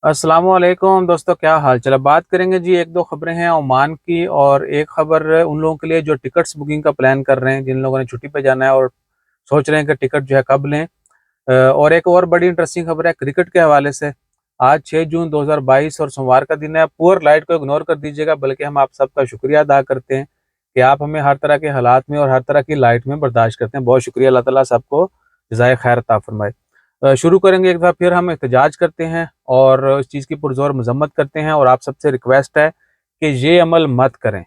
अस्सलामुअलैकुम दोस्तों, क्या हाल चाल है। बात करेंगे जी, एक दो खबरें हैं ओमान की और एक खबर उन लोगों के लिए जो टिकट्स बुकिंग का प्लान कर रहे हैं, जिन लोगों ने छुट्टी पे जाना है और सोच रहे हैं कि टिकट जो है कब लें। और एक और बड़ी इंटरेस्टिंग खबर है क्रिकेट के हवाले से। आज 6 जून 2022 और सोमवार का दिन है। पुअर लाइट को इग्नोर कर दीजिएगा, बल्कि हम आप सबका शुक्रिया अदा करते हैं कि आप हमें हर तरह के हालात में और हर तरह की लाइट में बर्दाश्त करते हैं। बहुत शुक्रिया, अल्लाह ताला सबको जज़ाए खैर अता फरमाए। शुरू करेंगे, एक बार फिर हम एहतजाज करते हैं और इस चीज़ की पुरज़ोर मज़म्मत करते हैं और आप सबसे रिक्वेस्ट है कि ये अमल मत करें।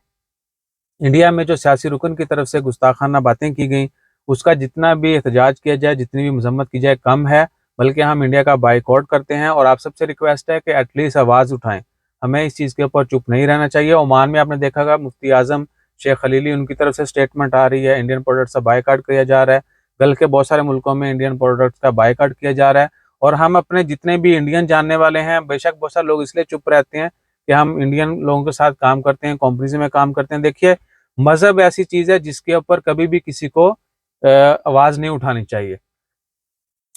इंडिया में जो सियासी रुकन की तरफ से गुस्ताखाना बातें की गई, उसका जितना भी एहतजाज किया जाए, जितनी भी मज़म्मत की जाए कम है, बल्कि हम इंडिया का बाइकआउट करते हैं और आप सबसे रिक्वेस्ट है कि एटलीस्ट आवाज़ उठाएँ। हमें इस चीज़ के ऊपर चुप नहीं रहना चाहिए। ओमान में आपने देखा होगा मुफ्ती आज़म शेख खलीली, उनकी तरफ से स्टेटमेंट आ रही है, इंडियन प्रोडक्ट्स का बायकॉट किया जा रहा है। गल्फ़ के बहुत सारे मुल्कों में इंडियन प्रोडक्ट्स का बायकॉट किया जा रहा है और हम अपने जितने भी इंडियन जानने वाले हैं, बेशक बहुत सारे लोग इसलिए चुप रहते हैं कि हम इंडियन लोगों के साथ काम करते हैं, कंपनीज़ में काम करते हैं। देखिए, मज़हब ऐसी चीज़ है जिसके ऊपर कभी भी किसी को आवाज़ नहीं उठानी चाहिए।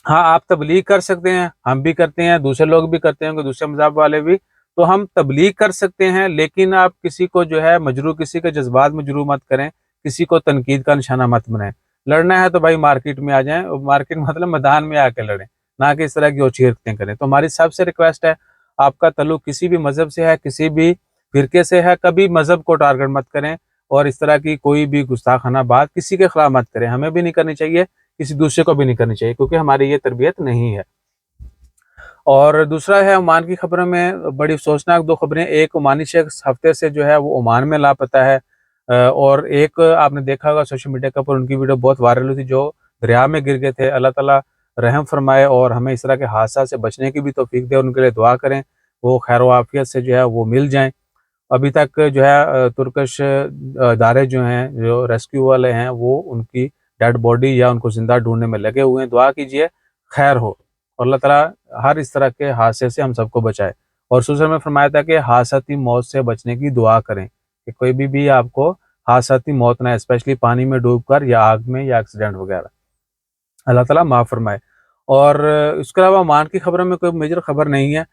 हाँ, आप तबलीग कर सकते हैं, हम भी करते हैं, दूसरे लोग भी करते होंगे, दूसरे मज़हब वाले भी। तो हम तबलीग कर सकते हैं, लेकिन आप किसी को जो है मजरूह, किसी के जज़्बात मजरूह मत करें, किसी को तनकीद का निशाना मत बनाएँ। लड़ना है तो भाई मार्केट में आ जाएँ, मार्केट मतलब मैदान में आके लड़ें, ना कि इस तरह की ओछी हरकतें करें। तो हमारी सबसे रिक्वेस्ट है, आपका ताल्लुक किसी भी मज़हब से है, किसी भी फ़िरके से है, कभी मज़हब को टारगेट मत करें और इस तरह की कोई भी गुस्ताखाना बात किसी के खिलाफ मत करें। हमें भी नहीं करनी चाहिए, किसी दूसरे को भी नहीं करनी चाहिए, क्योंकि हमारी ये तरबियत नहीं है। और दूसरा है ओमान की खबरों में बड़ी अफ़सोसनाक 2 खबरें। एक ओमानी शख्स हफ़्ते से जो है वो ओमान में लापता है। और एक आपने देखा होगा सोशल मीडिया के ऊपर उनकी वीडियो बहुत वायरल हुई थी, जो दरिया में गिर गए थे। अल्लाह ताला रहम फरमाए और हमें इस तरह के हादसा से बचने की भी तौफ़ीक दे और उनके लिए दुआ करें, वो खैर व आफ़ियत से जो है वो मिल जाएँ। अभी तक जो है तुर्किश इदारे जो हैं, जो रेस्क्यू वाले हैं, वो उनकी डेड बॉडी या उनको ज़िंदा ढूँढने में लगे हुए हैं। दुआ कीजिए खैर हो और अल्लाह ताला हर इस तरह के हादसे से हम सबको बचाए। और रसूल में फरमाया था कि हादसाती मौत से बचने की दुआ करें, कि कोई भी आपको हादसाती मौत ना आए, स्पेशली पानी में डूबकर या आग में या एक्सीडेंट वगैरह। अल्लाह ताला माफ़ फरमाए। और इसके अलावा ओमान की खबरों में कोई मेजर खबर नहीं है।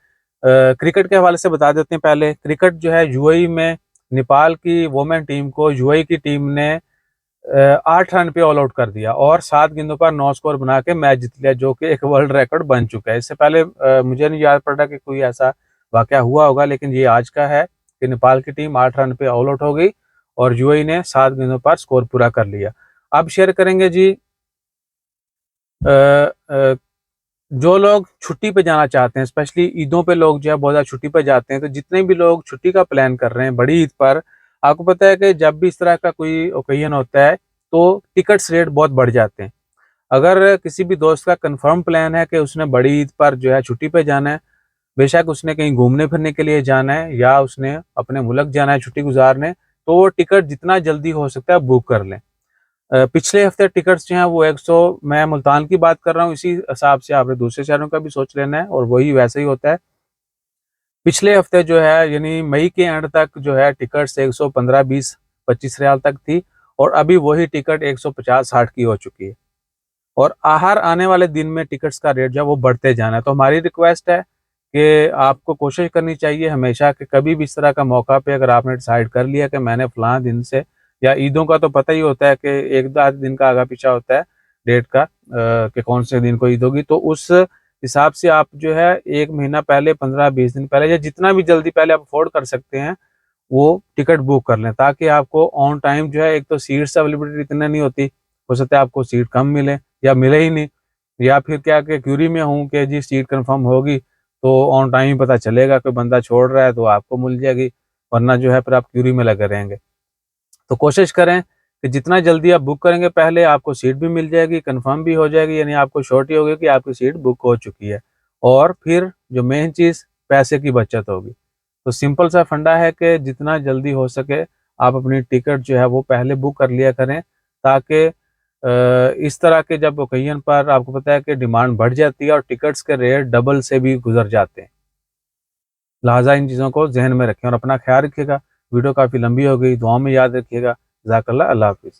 क्रिकेट के हवाले से बता देते हैं पहले। क्रिकेट जो है यूएई में नेपाल की वुमेन टीम को यूएई की टीम ने 8 रन पे ऑल आउट कर दिया और 7 गेंदों पर 9 स्कोर बना के मैच जीत लिया, जो कि एक वर्ल्ड रिकॉर्ड बन चुका है। इससे पहले मुझे नहीं याद पड़ रहा कि कोई ऐसा वाक़या हुआ होगा, लेकिन ये आज का है कि नेपाल की टीम 8 रन पे ऑल आउट हो गई और यूएई ने 7 गेंदों पर स्कोर पूरा कर लिया। अब शेयर करेंगे जी, अ अ, जो लोग छुट्टी पे जाना चाहते हैं, स्पेशली ईदों पे लोग जो है बहुत ज़्यादा छुट्टी पे जाते हैं, तो जितने भी लोग छुट्टी का प्लान कर रहे हैं बड़ी ईद पर, आपको पता है कि जब भी इस तरह का कोई ओकेजन होता है, तो टिकट्स रेट बहुत बढ़ जाते हैं। अगर किसी भी दोस्त का कंफर्म प्लान है कि उसने बड़ी ईद पर जो है छुट्टी पे जाना है, बेशक उसने कहीं घूमने फिरने के लिए जाना है या उसने अपने मुल्क जाना है छुट्टी गुजारने, तो वो टिकट जितना जल्दी हो सकता है बुक कर लें। पिछले हफ्ते टिकट्स जो हैं वो 100, मैं मुल्तान की बात कर रहा हूँ, इसी हिसाब से आपने दूसरे शहरों का भी सोच लेना है और वही वैसे ही होता है। पिछले हफ्ते जो है यानी मई के एंड तक जो है टिकट्स 115, 20, 25 रियाल तक थी और अभी वही टिकट 150, 60 की हो चुकी है। और हर आने वाले दिन में टिकट्स का रेट जो है वो बढ़ते जाना है। तो हमारी रिक्वेस्ट है कि आपको कोशिश करनी चाहिए हमेशा कि कभी भी इस तरह का मौका पे अगर आपने डिसाइड कर लिया कि मैंने फलां दिन से, या ईदों का तो पता ही होता है कि एक आध दिन का आगा पीछा होता है डेट का, कि कौन से दिन को ईद होगी, तो उस हिसाब से आप जो है 1 महीना पहले, 15-20 दिन पहले या जितना भी जल्दी पहले आप अफोर्ड कर सकते हैं वो टिकट बुक कर लें, ताकि आपको ऑन टाइम जो है, एक तो सीट्स अवेलेबिलिटी इतनी नहीं होती, हो सकता है आपको सीट कम मिले या मिले ही नहीं, या फिर क्या कि क्यूरी में हूँ कि जी सीट कंफर्म होगी तो ऑन टाइम ही पता चलेगा, कोई बंदा छोड़ रहा है तो आपको मिल जाएगी, वरना जो है फिर आप क्यूरी में लगे रहेंगे। तो कोशिश करें कि जितना जल्दी आप बुक करेंगे पहले, आपको सीट भी मिल जाएगी, कंफर्म भी हो जाएगी, यानी आपको श्योरिटी होगी कि आपकी सीट बुक हो चुकी है। और फिर जो मेन चीज़, पैसे की बचत होगी। तो सिंपल सा फंडा है कि जितना जल्दी हो सके आप अपनी टिकट जो है वो पहले बुक कर लिया करें, ताकि इस तरह के जब ओकेजन पर आपको पता है कि डिमांड बढ़ जाती है और टिकट्स के रेट डबल से भी गुजर जाते हैं। लिहाजा इन चीज़ों को ज़हन में रखें और अपना ख्याल रखिएगा। वीडियो काफ़ी लंबी हो गई, दुआओं में याद रखिएगा। जज़ाकल्लाह, अल्लाह हाफ़िज़।